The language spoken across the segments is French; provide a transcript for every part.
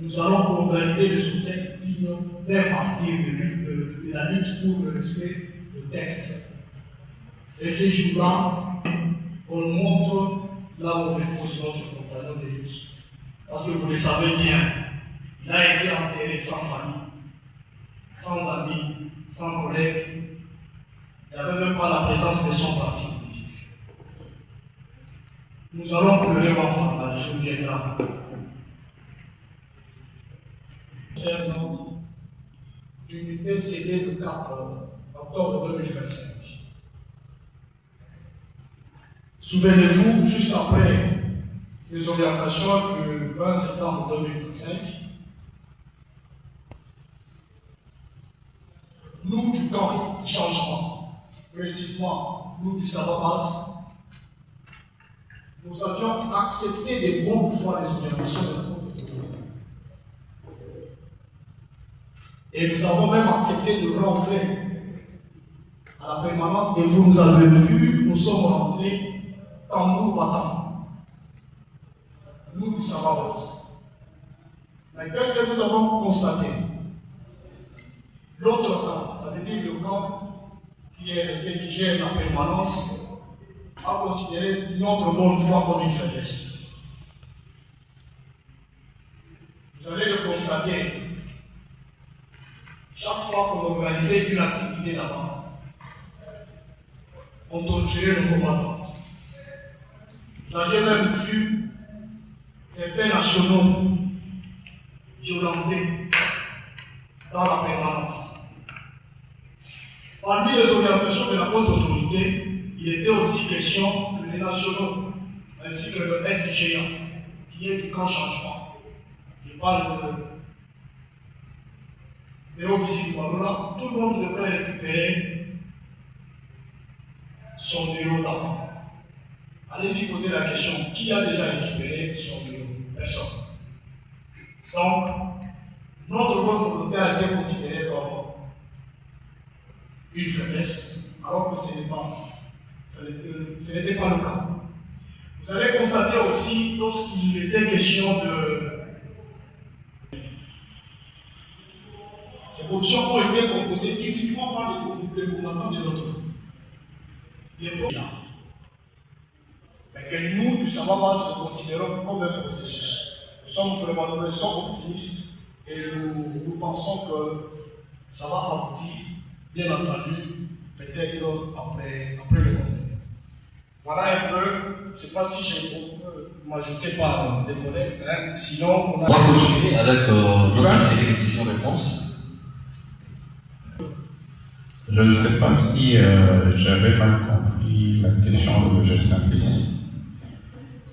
nous allons organiser le succès digne d'un martyr de la lutte pour le respect du texte. Et ces jours-là, on montre là où repose notre compagnon de lutte. Parce que vous le savez bien, il a été enterré sans famille, sans amis, sans collègues. Il n'y avait même pas la présence de son parti politique. Nous allons pleurer quand la jour viendra. Concernant l'unité CD le 4 octobre 2025. Souvenez-vous, juste après les orientations du 20 septembre 2025, nous du camp du changement, précisément nous du Sababas, nous avions accepté des bonnes fois les orientations de la Cour de l'autorité. Et nous avons même accepté de rentrer à la permanence. Et vous nous avez vu, nous sommes rentrés tambour battant. Nous du Sababas. Mais qu'est-ce que nous avons constaté? L'autre camp, ça veut dire le camp qui est resté, qui gère la permanence, a considéré notre bonne foi comme une faiblesse. Vous allez le constater. Chaque fois qu'on organisait une activité là-bas, on torturait nos combattants. Vous aviez même vu certains nationaux violentés dans la permanence. Parmi les orientations de la haute autorité, il était aussi question que les nationaux, ainsi que le SGA, qui est du camp changement. Je parle de Léo-Bissi Walola, tout le monde devrait récupérer son bureau d'avant. Allez-y poser la question, qui a déjà récupéré son bureau? Personne. Donc, notre bonne volonté a été considérée comme une faiblesse, alors que ce n'était pas le cas. Vous allez constater aussi, lorsqu'il était question de... Ces options ont été composées uniquement par les combattants de notre groupe. Les là. Mais que nous, du Sababas, nous considérons comme un processus. Nous restons optimistes et nous pensons que ça va aboutir, bien entendu, peut-être après le congrès. Voilà un peu, je ne sais pas si je peux m'ajouter par les collègues, hein. Sinon on a... On va continuer avec votre série de questions-réponses. Je ne sais pas si j'avais mal compris la question de M. Simplice.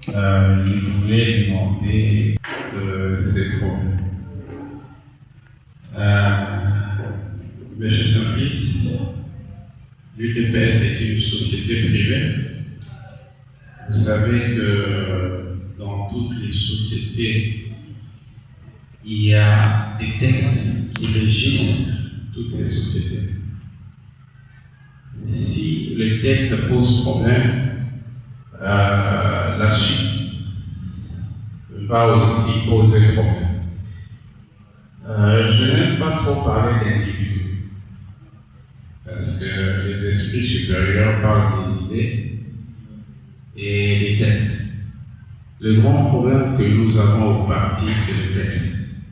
Il voulait demander de ses problèmes. M. Simplice, l'UDPS est une société privée. Vous savez que dans toutes les sociétés, il y a des textes qui régissent toutes ces sociétés. Si le texte pose problème, la suite va aussi poser problème. Je n'aime pas trop parler d'individus, parce que les esprits supérieurs parlent des idées et des textes. Le grand problème que nous avons au parti, c'est le texte.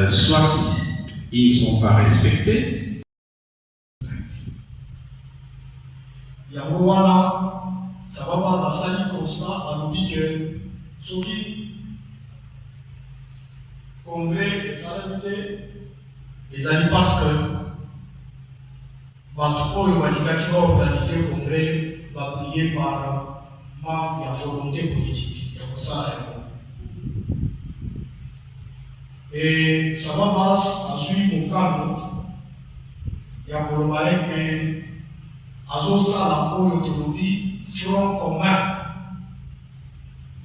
Soit ils ne sont pas respectés. Yangowana, ça va pas à Sali constat à l'oubli que Soki, congrès et salariés, les alliés parce que Bantuko et Wanika qui va organiser le congrès va briller par manque de volonté politique. Il y a ça. Et ça va passer à suivre mon cadre. Il y a que Azo Sala aujourd'hui front commun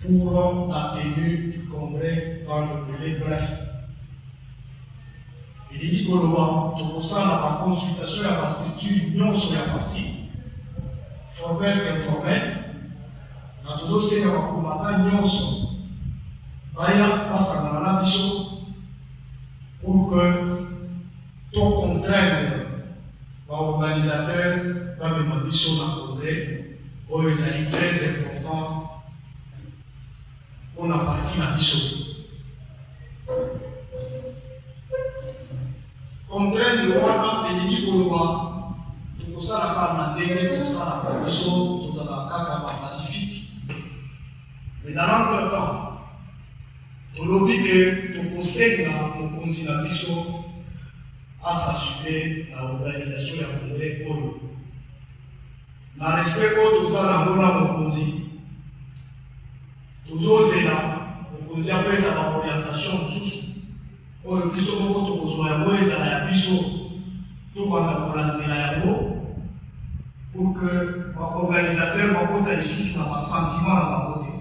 pour la tenue du congrès dans le délai bref. Il dit que pour ça, la consultation et la structure union sur la partie formelle et informelle, la deuxième c'est la combattant union sur. Baya passe à la oyo ezali très important mpona parti na biso. Contrainte wana elingi koloba tokosalaka na ndenge tosalaka biso tozalaka kaka bapacifique. Mais dans l'entretemps, tolobi ke tokosenga mokonzi na biso asassurer na organisation ya congrès oyo. Na respect oyo toza nango na mokonzi, tozozela mokonzi apesa baorientation mosusu oyo biso moko tokozwa yango ezala ya biso tobanda kolandela yango pour que baorganisateur bakota lisusu na basentiment na bango te.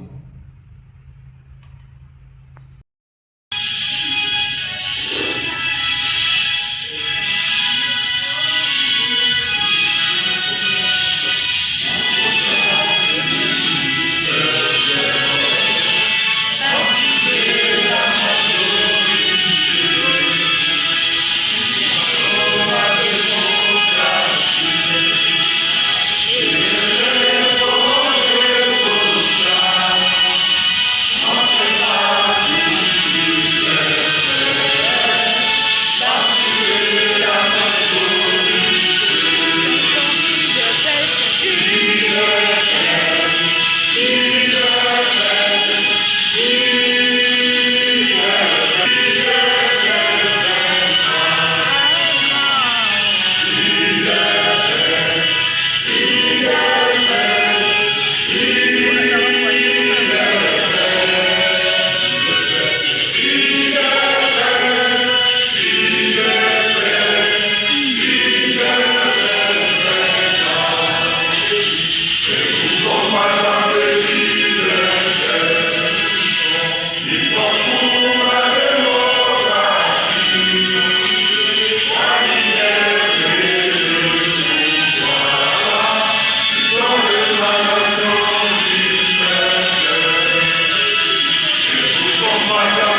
My God.